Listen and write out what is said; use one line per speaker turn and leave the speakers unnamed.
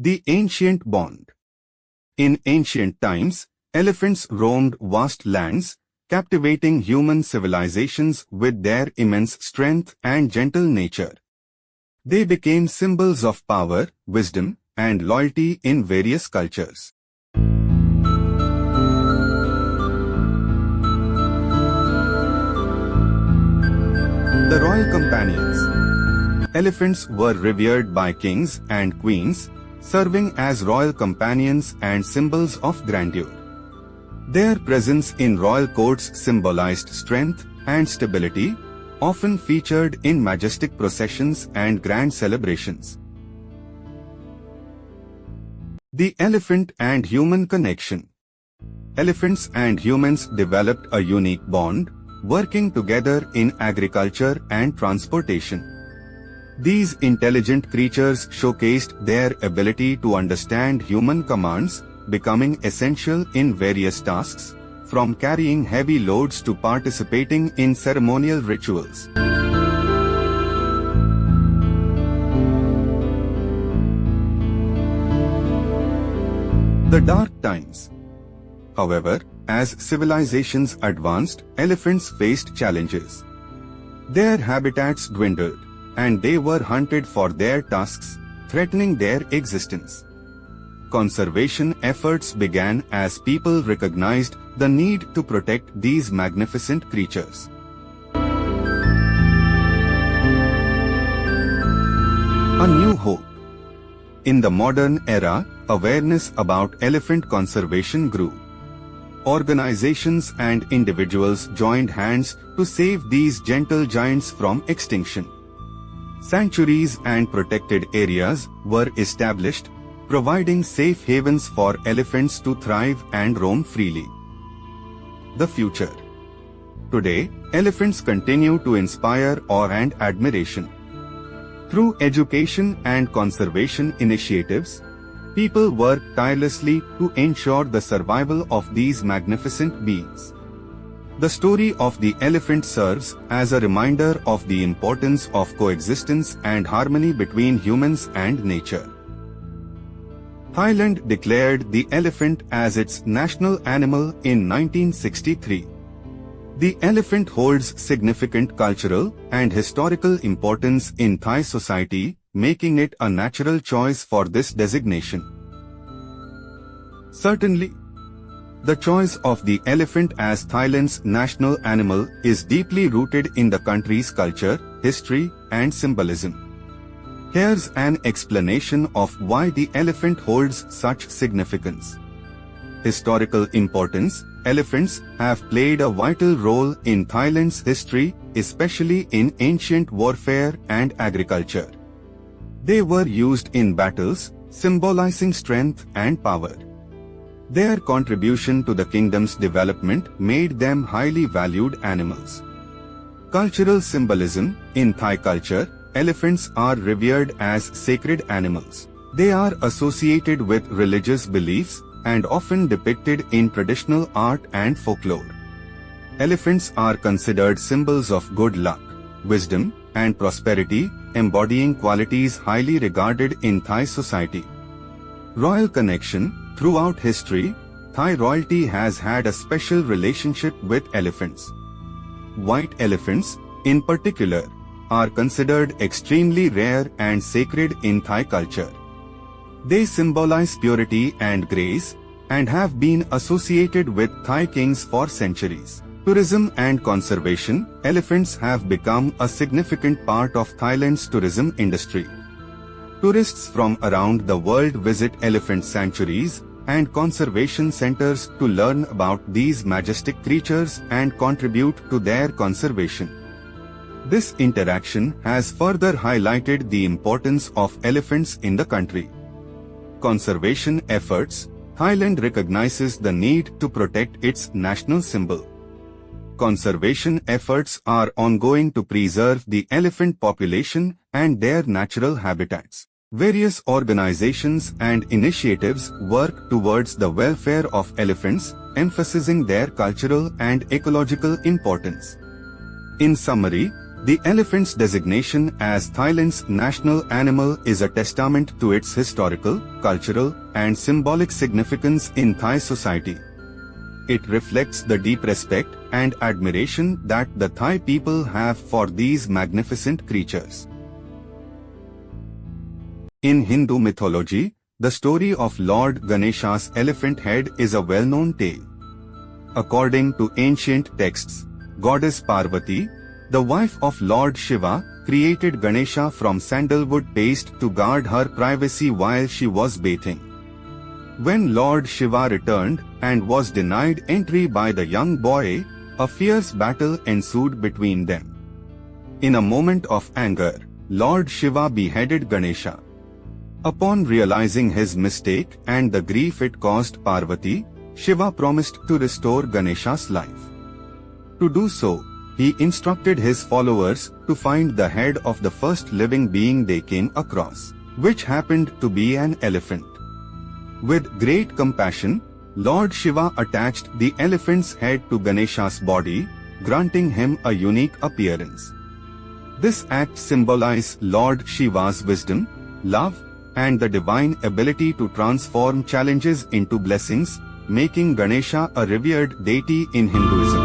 The ancient bond. In ancient times, elephants roamed vast lands, captivating human civilizations with their immense strength and gentle nature. They became symbols of power, wisdom, and loyalty in various cultures. The Royal Companions. Elephants were revered by kings and queens, serving as royal companions and symbols of grandeur. Their presence in royal courts symbolized strength and stability, often featured in majestic processions and grand celebrations. The elephant and human connection. Elephants and humans developed a unique bond, working together in agriculture and transportation. These intelligent creatures showcased their ability to understand human commands, becoming essential in various tasks, from carrying heavy loads to participating in ceremonial rituals. The Dark Times. However, as civilizations advanced, elephants faced challenges. Their habitats dwindled, and they were hunted for their tusks, threatening their existence. Conservation efforts began as people recognized the need to protect these magnificent creatures. A new hope. In the modern era, awareness about elephant conservation grew. Organizations and individuals joined hands to save these gentle giants from extinction. Sanctuaries and protected areas were established, providing safe havens for elephants to thrive and roam freely. The future. Today, elephants continue to inspire awe and admiration. Through education and conservation initiatives, people work tirelessly to ensure the survival of these magnificent beings. The story of the elephant serves as a reminder of the importance of coexistence and harmony between humans and nature. Thailand declared the elephant as its national animal in 1963. The elephant holds significant cultural and historical importance in Thai society, making it a natural choice for this designation. Certainly, the choice of the elephant as Thailand's national animal is deeply rooted in the country's culture, history, and symbolism. Here's an explanation of why the elephant holds such significance. Historical importance. Elephants have played a vital role in Thailand's history, especially in ancient warfare and agriculture. They were used in battles, symbolizing strength and power. Their contribution to the kingdom's development made them highly valued animals. Cultural symbolism. In Thai culture, elephants are revered as sacred animals. They are associated with religious beliefs and often depicted in traditional art and folklore. Elephants are considered symbols of good luck, wisdom, and prosperity, embodying qualities highly regarded in Thai society. Royal connection. Throughout history, Thai royalty has had a special relationship with elephants. White elephants, in particular, are considered extremely rare and sacred in Thai culture. They symbolize purity and grace, and have been associated with Thai kings for centuries. Tourism and conservation. Elephants have become a significant part of Thailand's tourism industry. Tourists from around the world visit elephant sanctuaries and conservation centers to learn about these majestic creatures and contribute to their conservation. This interaction has further highlighted the importance of elephants in the country. Conservation efforts. Thailand recognizes the need to protect its national symbol. Conservation efforts are ongoing to preserve the elephant population and their natural habitats. Various organizations and initiatives work towards the welfare of elephants, emphasizing their cultural and ecological importance. In summary, The elephant's designation as Thailand's national animal is a testament to its historical, cultural, and symbolic significance in Thai society. It reflects the deep respect and admiration that the Thai people have for these magnificent creatures. In Hindu mythology, the story of Lord Ganesha's elephant head is a well-known tale. According to ancient texts, Goddess Parvati, the wife of Lord Shiva, created Ganesha from sandalwood paste to guard her privacy while she was bathing. When Lord Shiva returned and was denied entry by the young boy, a fierce battle ensued between them. In a moment of anger, Lord Shiva beheaded Ganesha. Upon realizing his mistake and the grief it caused Parvati, Shiva promised to restore Ganesha's life. To do so, he instructed his followers to find the head of the first living being they came across, which happened to be an elephant. With great compassion, Lord Shiva attached the elephant's head to Ganesha's body, granting him a unique appearance. This act symbolized Lord Shiva's wisdom, love, and the divine ability to transform challenges into blessings, making Ganesha a revered deity in Hinduism.